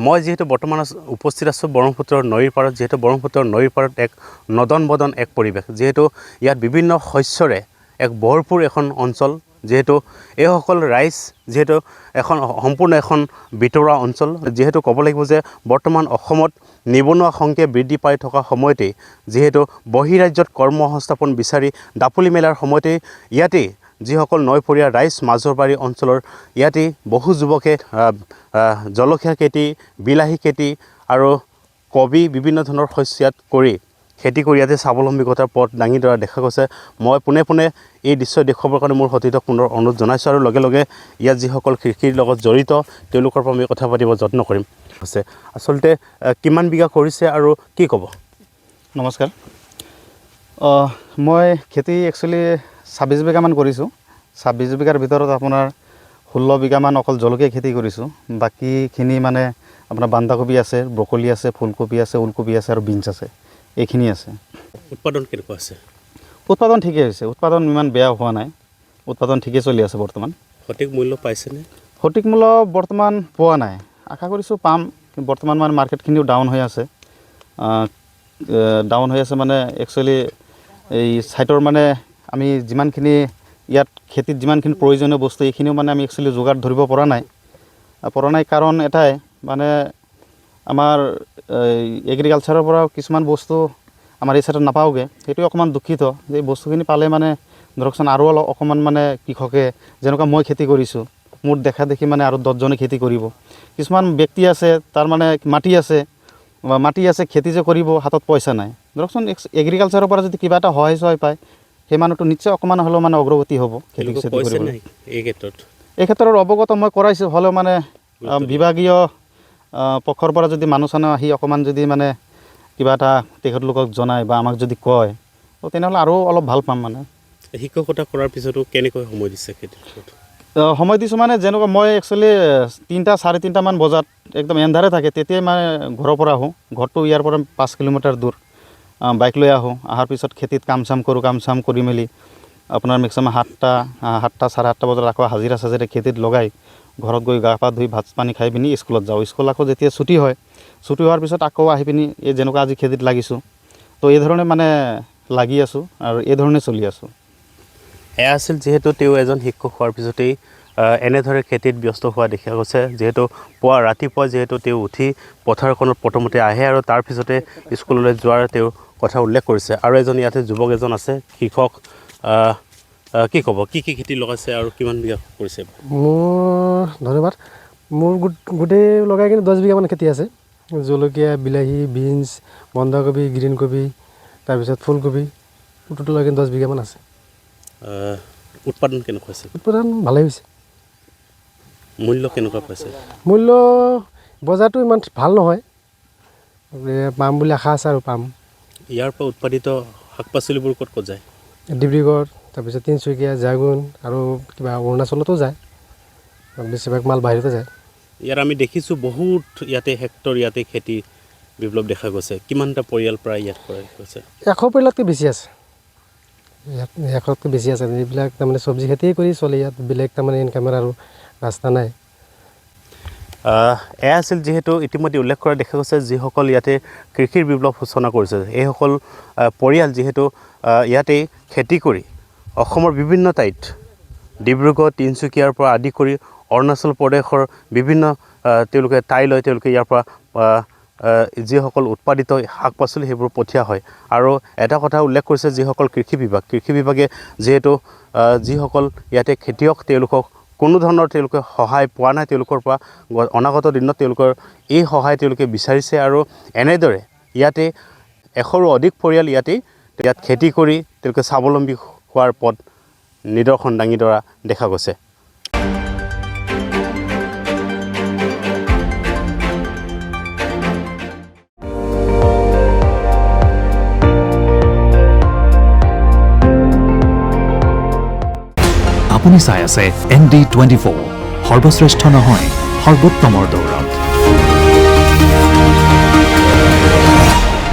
মই যেহেতু বৰ্তমান উপস্থিত আছোঁ ব্ৰহ্মপুত্ৰৰ নৈৰ পাৰত যেহেতু ব্ৰহ্মপুত্ৰৰ নৈৰ পাৰত এক নদন বদন এক পৰিৱেশ যেহেতু ইয়াত বিভিন্ন শস্যৰে এক ভৰপূৰ এখন অঞ্চল যেহেতু এইসকল ৰাইজ যেহেতু এখন সম্পূৰ্ণ এখন ভিতৰুৱা অঞ্চল যেহেতু ক'ব লাগিব যে বৰ্তমান অসমত নিবনুৱা সংখ্যা বৃদ্ধি পাই থকা সময়তেই যেহেতু বহিৰাজ্যত কৰ্মসংস্থাপন বিচাৰি দাপলি মেলাৰ সময়তেই ইয়াতেই যিসকল নৈপৰীয়া ৰাইজ মাজৰবাৰী অঞ্চলৰ ইয়াতেই বহু যুৱকে জলকীয়া খেতি বিলাহী খেতি আৰু কবি বিভিন্ন ধৰণৰ শস্য ইয়াত কৰি খেতি কৰি ইয়াতে স্বাৱলম্বিতাৰ পথ দাঙি ধৰা দেখা গৈছে মই পোনে পোনে এই দৃশ্য দেখুৱাবৰ কাৰণে মোৰ সতীৰ্থক পুনৰ অনুৰোধ জনাইছোঁ আৰু লগে লগে ইয়াত যিসকল কৃষিৰ লগত জড়িত তেওঁলোকৰ পৰা আমি কথা পাতিব যত্ন কৰিম আছে আচলতে কিমান বিঘা কৰিছে আৰু কি ক'ব নমস্কাৰ মই খেতি একচুৱেলি 26 বিঘামান কৰিছোঁ 26 বিঘাৰ ভিতৰত আপোনাৰ 16 বিঘামান অকল জলকীয়া খেতি কৰিছোঁ বাকীখিনি মানে আপোনাৰ বন্ধাকবি আছে ব্ৰকলি আছে ফুলকবি আছে ওলকবি আছে আৰু বিনছ আছে এইখিনি আছে উৎপাদন কেনেকুৱা আছে উৎপাদন ঠিকেই হৈছে উৎপাদন ইমান বেয়া হোৱা নাই উৎপাদন ঠিকেই চলি আছে বৰ্তমান সঠিক মূল্য পাইছেনে সঠিক মূল্য বৰ্তমান পোৱা নাই আশা কৰিছোঁ পাম বৰ্তমান মানে মাৰ্কেটখিনিও ডাউন হৈ আছে মানে একচুৱেলি এই ছাইটৰ মানে আমি যিমানখিনি ইয়াত খেতিত যিমানখিনি প্ৰয়োজনীয় বস্তু এইখিনিও মানে আমি একচুৱেলি যোগাৰ ধৰিব পৰা নাই কাৰণ এটাই মানে আমাৰ এগ্ৰিকালচাৰৰ পৰা কিছুমান বস্তু আমাৰ এই ছাইটত নাপাওঁগৈ সেইটোৱে অকণমান দুখিত যে এই বস্তুখিনি পালে মানে ধৰকচোন আৰু অলপ অকণমান মানে কৃষকে যেনেকুৱা মই খেতি কৰিছোঁ মোৰ দেখা দেখি মানে আৰু 10জনে খেতি কৰিব কিছুমান ব্যক্তি আছে তাৰ মানে মাটি আছে খেতি যে কৰিব হাতত পইচা নাই ধৰকচোন এগ্ৰিকালচাৰৰ পৰা যদি কিবা এটা সহায় পায় সেই মানুহটো নিশ্চয় অকণমান হ'লেও মানে অগ্ৰগতি হ'ব খেতি কৰিবলৈ এই ক্ষেত্ৰত অৱগত মই কৰাইছোঁ হ'লেও মানে বিভাগীয় পক্ষৰ পৰা যদি মানুহ আহি অকণমান যদি মানে কিবা এটা তেখেতলোকক জনায় বা আমাক যদি কয় তো তেনেহ'লে আৰু অলপ ভাল পাম মানে শিক্ষকতা কৰাৰ পিছতো কেনেকৈ সময় দিছে খেতিৰ সময় দিছোঁ মানে যেনেকুৱা মই একচুৱেলি 3টা 3:30 মান বজাত একদম এন্ধাৰে থাকে তেতিয়াই মানে ঘৰৰ পৰা আহোঁ ঘৰটো ইয়াৰ পৰা 5 কিলোমিটাৰ দূৰ বাইক লৈ অহাৰ পিছত খেতিত কাম চাম কৰি মেলি আপোনাৰ মেক্সিমাম 7টা 7:30 বজাত আকৌ হাজিৰা চাজিৰা খেতিত লগাই ঘৰত গৈ গা পা ধুই ভাত পানী খাই পিনি স্কুলত যাওঁ স্কুল আকৌ যেতিয়া ছুটি হোৱাৰ পিছত আকৌ আহি পিনি এই যেনেকুৱা আজি খেতিত লাগিছোঁ তো এই ধৰণে মানে লাগি আছোঁ আৰু এই ধৰণে চলি আছোঁ এয়া আছিল যিহেতু তেওঁ এজন শিক্ষক হোৱাৰ পিছতেই এনেদৰে খেতিত ব্যস্ত হোৱা দেখা গৈছে যিহেতু ৰাতিপুৱা যিহেতু তেওঁ উঠি পথাৰখনত প্ৰথমতে আহে আৰু তাৰ পিছতে স্কুললৈ যোৱাৰ তেওঁ কথা উল্লেখ কৰিছে আৰু এজন ইয়াতে যুৱক এজন আছে শিক্ষক কি ক'ব কি খেতি লগাইছে আৰু কিমান বিঘা কৰিছে মোৰ ধন্যবাদ মোৰ গোটেই লগাই কিন্তু 10 বিঘামান খেতি আছে জলকীয়া বিলাহী বিনছ বন্ধাকবি গ্ৰীণ কবি তাৰপিছত ফুলকবি টোটেল কিন্তু 10 বিঘামান আছে উৎপাদন কেনেকুৱা হৈছে উৎপাদন ভালেই হৈছে মূল্য কেনেকুৱা পাইছে মূল্য বজাৰটো ইমান ভাল নহয় পাম বুলি আশা আছে আৰু পাম ইয়াৰ পৰা উৎপাদিত শাক পাচলিবোৰ ক'ত যায় ডিব্ৰুগড় তাৰপিছত তিনিচুকীয়া জাগুন আৰু কিবা অৰুণাচলতো যায় বেছিভাগ মাল বাহিৰতে যায় ইয়াৰ আমি দেখিছোঁ বহুত ইয়াতে হেক্টৰ ইয়াতে খেতি বিপ্লৱ দেখা গৈছে কিমানটা পৰিয়াল প্ৰায় ইয়াত কৰা গৈছে 100 পৰিয়ালতকৈ বেছি আছে ইয়াত 100তকৈ বেছি আছে এইবিলাক তাৰমানে চব্জি খেতিয়ে কৰি চলে ইয়াত বেলেগ তাৰমানে ইনকামৰ আৰু ৰাস্তা নাই এয়া আছিল যিহেতু ইতিমধ্যে উল্লেখ কৰা দেখা গৈছে যিসকল ইয়াতে কৃষিৰ বিপ্লৱ সূচনা কৰিছে এইসকল পৰিয়াল যিহেতু ইয়াতেই খেতি কৰি অসমৰ বিভিন্ন ঠাইত ডিব্ৰুগড় তিনিচুকীয়াৰ পৰা আদি কৰি অৰুণাচল প্ৰদেশৰ বিভিন্ন তেওঁলোকে ঠাইলৈ তেওঁলোকে ইয়াৰ পৰা যিসকল উৎপাদিত শাক পাচলি সেইবোৰ পঠিয়া হয় আৰু এটা কথা উল্লেখ কৰিছে যিসকল কৃষি বিভাগে যিহেতু যিসকল ইয়াতে খেতিয়ক তেওঁলোকক কোনো ধৰণৰ তেওঁলোকে সহায় পোৱা নাই তেওঁলোকৰ পৰা অনাগত দিনত তেওঁলোকৰ এই সহায় তেওঁলোকে বিচাৰিছে আৰু এনেদৰে ইয়াতে 100ৰো অধিক পৰিয়াল ইয়াত খেতি কৰি তেওঁলোকে স্বাৱলম্বী হোৱাৰ পথ নিদৰ্শন দাঙি ধৰা দেখা গৈছে আপুনি চাই আছে ND24 সৰ্বশ্ৰেষ্ঠ নহয় সৰ্বোত্তমৰ দৌৰত